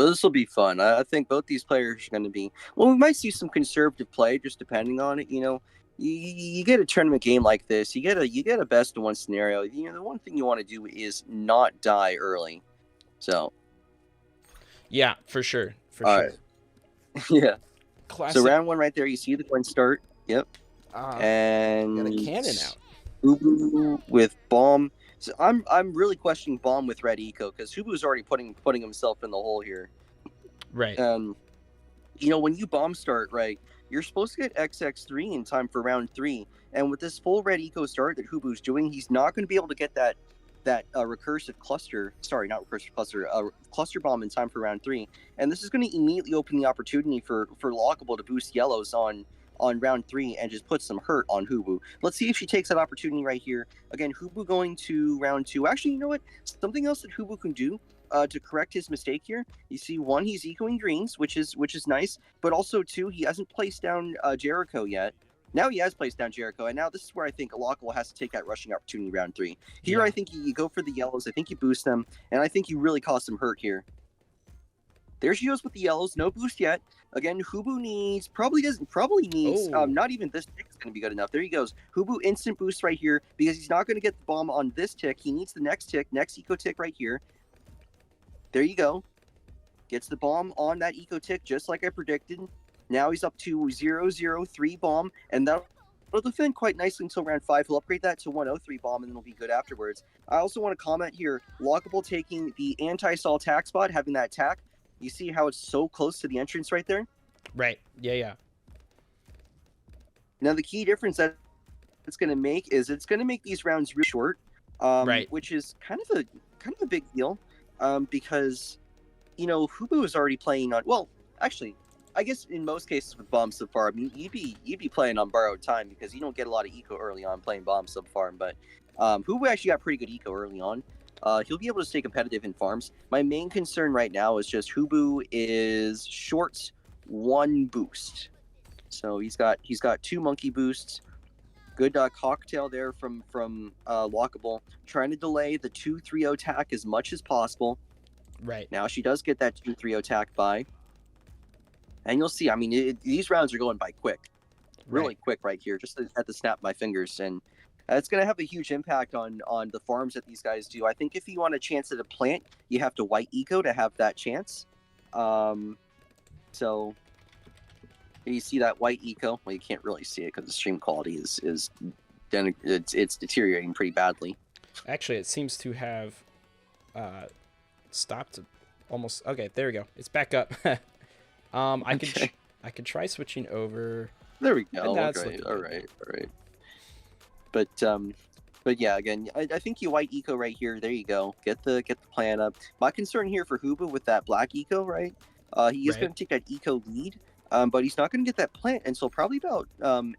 this will be fun. I think both these players are going to be. Well, we might see some conservative play, just depending on it. You get a tournament game like this, you get a best of one scenario. The one thing you want to do is not die early. So. Yeah, for sure. All right. Yeah. Classic. So round one right there, you see the coin start. Yep. And got a cannon out. Hooboo with bomb. So I'm really questioning bomb with red eco because Hooboo's already putting himself in the hole here. Right. When you bomb start, right, you're supposed to get XX3 in time for round 3. And with this full red eco start that Hooboo's doing, he's not going to be able to get that recursive cluster. Sorry, not recursive cluster. Cluster bomb in time for round 3. And this is going to immediately open the opportunity for Lockable to boost yellows on round 3 and just put some hurt on Hooboo. Let's see if she takes that opportunity right here. Again, Hooboo going to round 2. Actually, you know what? Something else that Hooboo can do to correct his mistake here. You see, 1, he's ecoing greens, which is nice, but also 2, he hasn't placed down Jericho yet. Now he has placed down Jericho, and now this is where I think Lockable has to take that rushing opportunity round 3. Here, I think you go for the yellows. I think you boost them, and I think you really cause some hurt here. There she goes with the yellows. No boost yet. Again, Hooboo probably needs, not even this tick is going to be good enough. There he goes. Hooboo instant boost right here because he's not going to get the bomb on this tick. He needs the next tick, next eco tick right here. There you go. Gets the bomb on that eco tick just like I predicted. Now he's up to 003 bomb, and that'll defend quite nicely until round 5. He'll upgrade that to 103 bomb, and then it'll be good afterwards. I also want to comment here, Lockable taking the anti-stall tack spot, having that tack. You see how it's so close to the entrance right there? Right. Yeah. Now the key difference that it's going to make is it's going to make these rounds really short, right. Which is kind of a big deal, because Hooboo is already playing on. Well, actually, I guess in most cases with bombs sub farm, you'd be playing on borrowed time because you don't get a lot of eco early on playing bombs sub farm. But Hooboo actually got pretty good eco early on. He'll be able to stay competitive in farms. My main concern right now is just Hooboo is short 1 boost, so he's got 2 monkey boosts. Good cocktail there from Lockable, trying to delay the 2-3-0 attack as much as possible. Right. Now she does get that 2-3-0 attack by. And you'll see, I mean, these rounds are going by quick. Really quick right here, just at the snap of my fingers. And it's going to have a huge impact on the farms that these guys do. I think if you want a chance at a plant, you have to white eco to have that chance. So you see that white eco. Well, you can't really see it because the stream quality is it's deteriorating pretty badly. Actually, it seems to have stopped almost. Okay, there we go. It's back up. I could try switching over. There we go. Okay. All right. But yeah, again, I think you white eco right here. There you go. Get the plan up. My concern here for Hooboo with that black eco, right? He is going to take that eco lead, but he's not going to get that plant until probably about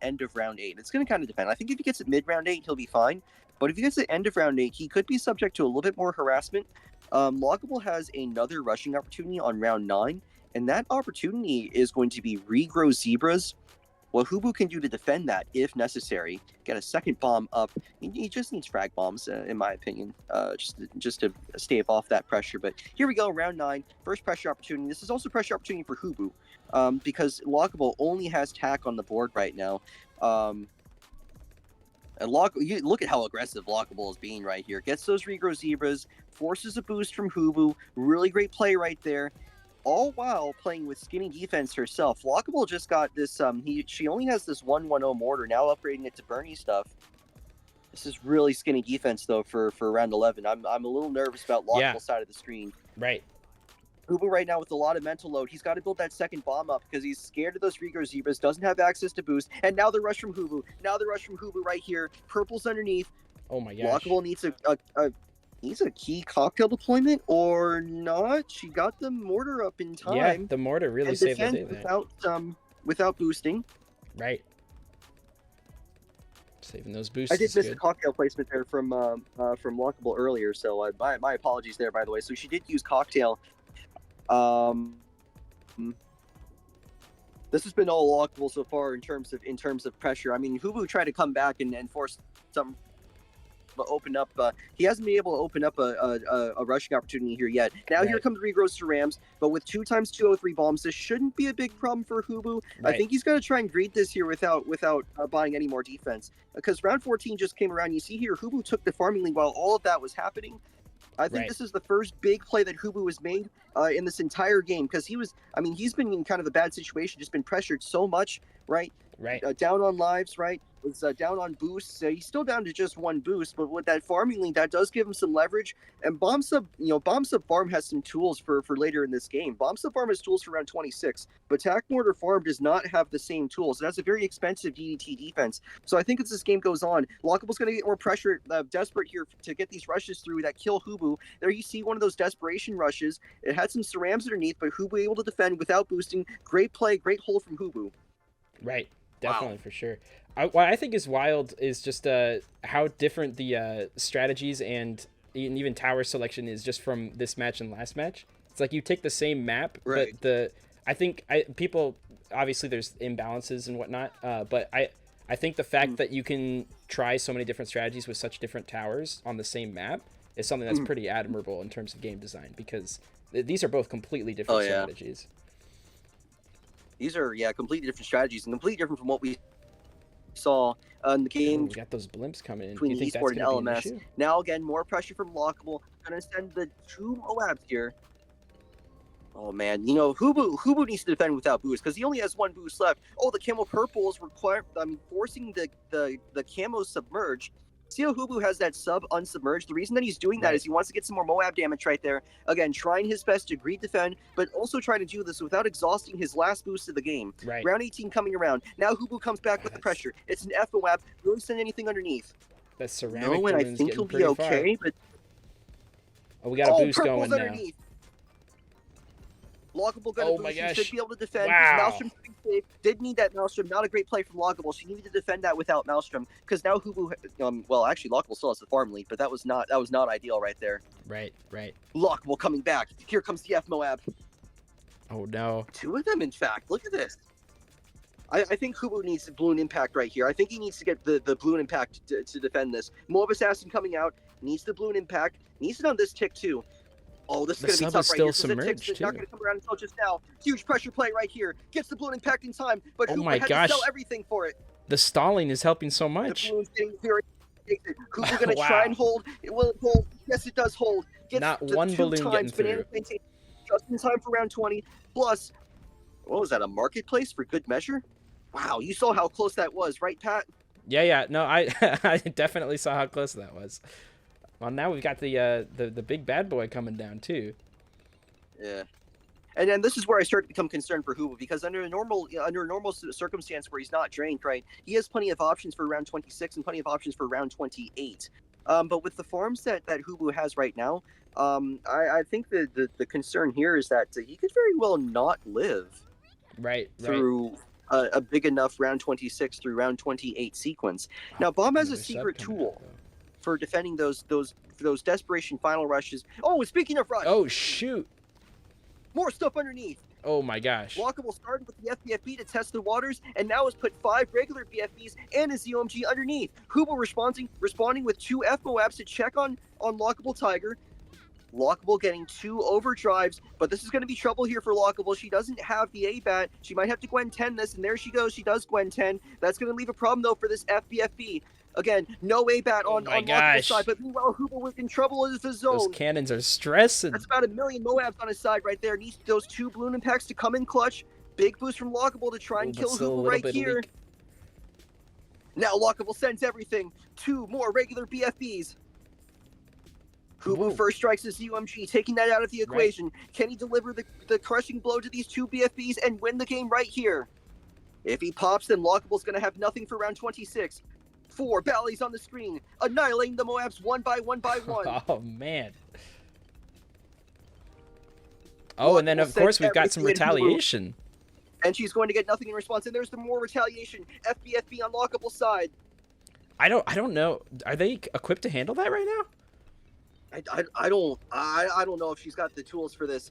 end of round 8. It's going to kind of depend. I think if he gets it mid round 8, he'll be fine. But if he gets it end of round 8, he could be subject to a little bit more harassment. Lockable has another rushing opportunity on round 9. And that opportunity is going to be regrow zebras. What Hooboo can do to defend that, if necessary, get a second bomb up. He just needs frag bombs, in my opinion, just to stave off that pressure. But here we go, round 9, first pressure opportunity. This is also pressure opportunity for Hooboo, because Lockable only has tack on the board right now. And look at how aggressive Lockable is being right here. Gets those regrow zebras, forces a boost from Hooboo. Really great play right there. All while playing with skinny defense herself. Lockable just got this, she only has this 1-1-0 mortar, now upgrading it to Bernie stuff. This is really skinny defense, though, for round 11. I'm a little nervous about Lockable's side of the screen. Right. Hooboo right now with a lot of mental load. He's got to build that second bomb up because he's scared of those regrow zebras, doesn't have access to boost, and now the rush from Hooboo. Now the rush from Hooboo right here. Purple's underneath. Oh my gosh. Lockable needs a key cocktail deployment or not. She got the mortar up in time. Yeah, the mortar really saved the day without boosting. Right. Saving those boosts. I did miss the cocktail placement there from Lockable earlier, so my apologies there, by the way. So she did use cocktail. This has been all Lockable so far in terms of pressure. I mean, Hooboo tried to come back and force some. able to open up. He hasn't been able to open up a rushing opportunity here yet. Now here comes regrows to Rams, but with 2x 203 bombs, this shouldn't be a big problem for Hooboo. I think he's going to try and greet this here without buying any more defense, because round 14 just came around. You see here, Hooboo took the farming lead while all of that was happening. I think this is the first big play that Hooboo has made in this entire game, because he's been in kind of a bad situation, just been pressured so much, right? Down on lives, right? Was down on boosts. He's still down to just 1 boost, but with that farming lead, that does give him some leverage. And Bomb Sub Farm has some tools for later in this game. Bomb Sub Farm has tools for round 26, but Tac Mortar Farm does not have the same tools. It has a very expensive DDT defense. So I think as this game goes on, Lockable's going to get more pressure, desperate here to get these rushes through that kill Hooboo. There you see one of those desperation rushes. It had some cerams underneath, but Hooboo able to defend without boosting. Great play, great hold from Hooboo. Right. Definitely, for sure. What I think is wild is just how different the strategies and even tower selection is just from this match and last match. It's like you take the same map, but people, obviously there's imbalances and whatnot, but I think the fact that you can try so many different strategies with such different towers on the same map is something that's pretty admirable in terms of game design, because these are both completely different strategies. These are, completely different strategies and completely different from what we saw in the game. We got those blimps coming in. Between eSport and LMS. Now, again, more pressure from Lockable. Going to send the 2 Moabs here. Oh, man. Hooboo needs to defend without boost, because he only has 1 boost left. Oh, the Camo Purple is forcing the Camo Submerge. See how Hooboo has that sub unsubmerged? The reason that he's doing that is he wants to get some more Moab damage right there. Again, trying his best to greed defend, but also trying to do this without exhausting his last boost of the game. Round 18 coming around. Now Hooboo comes back with the pressure. It's an F Moab. Don't send anything underneath. That ceramic and I think he'll be okay, but... Oh, we got a boost going now. Underneath. Lockable got a boost. He should be able to defend. Wow. Maelstrom did need that Maelstrom. Not a great play from Lockable. She needed to defend that without Maelstrom, because now Hooboo, actually Lockable still has the farm lead, but that was not ideal right there. Right. Lockable coming back. Here comes the F Moab. Oh no. 2 of them, in fact. Look at this. I think Hooboo needs the Bloon Impact right here. I think he needs to get the Bloon Impact to defend this. Moab Assassin coming out. Needs the Bloon Impact. Needs it on this tick too. Oh, this is going to be tough right here. Submerged, it's not going to come around until just now. Huge pressure play right here. Gets the Bloon Impact in time, but Hooboo had to sell everything for it. The stalling is helping so much. The Bloon's getting very addicted. Hooboo going to try and hold. It will hold. Yes, it does hold. Gets not one balloon getting through. Just in time for round 20. Plus, what was that, a marketplace for good measure? Wow, you saw how close that was, right, Pat? Yeah. No, I I definitely saw how close that was. Well, now we've got the big bad boy coming down too. Yeah, and then this is where I start to become concerned for Hooboo, because under a normal circumstance where he's not drained, right, he has plenty of options for round 26 and plenty of options for round 28. But with the farms that Hooboo has right now, I think the concern here is that he could very well not live through a big enough round 26 through round 28 sequence. Now, Bomb has a secret tool for defending those desperation final rushes. Oh, speaking of rush. Oh, shoot. More stuff underneath. Oh my gosh. Lockable started with the FBFB to test the waters, and now has put 5 regular BFBs and a ZOMG underneath. Hooboo responding with 2 F Moabs to check on Lockable Tiger. Lockable getting 2 overdrives, but this is going to be trouble here for Lockable. She doesn't have the A-Bat. She might have to Gwen 10 this, and there she goes. She does Gwen 10. That's going to leave a problem, though, for this FBFB. Again, no A-Bat on Lockable's side, but meanwhile, Hooboo was in trouble in the zone. Those cannons are stressing. That's about 1 million Moabs on his side right there. Needs those 2 Bloon Impacts to come in clutch. Big boost from Lockable to try and kill Hooboo right here. Now Lockable sends everything. 2 more regular BFBs. Hooboo first strikes his UMG, taking that out of the equation. Can he deliver the crushing blow to these 2 BFBs and win the game right here? If he pops, then Lockable's going to have nothing for round 26. 4 Bally's on the screen, annihilating the Moabs one by one. Oh, man. Oh, and then, of course, we've got some retaliation. And she's going to get nothing in response. And there's the more retaliation. FBFB on Lockable's side. I don't know. Are they equipped to handle that right now? I don't know if she's got the tools for this.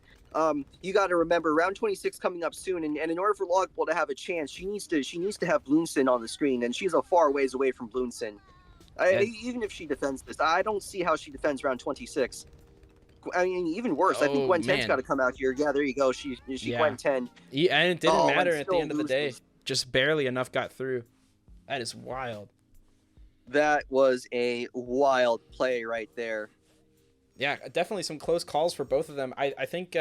You got to remember, round 26 coming up soon, and in order for Lockable to have a chance, she needs to have Bloonson on the screen, and she's a far ways away from Bloonson. And Even if she defends this, I don't see how she defends round 26. I mean, even worse. I think oh Gwen 10's got man, to come out here. Yeah, there you go. She yeah. Gwen 10. And it didn't Oh, and matter at the still end of the day. loses. Just barely enough got through. That is wild. That was a wild play right there. Yeah, definitely some close calls for both of them. I think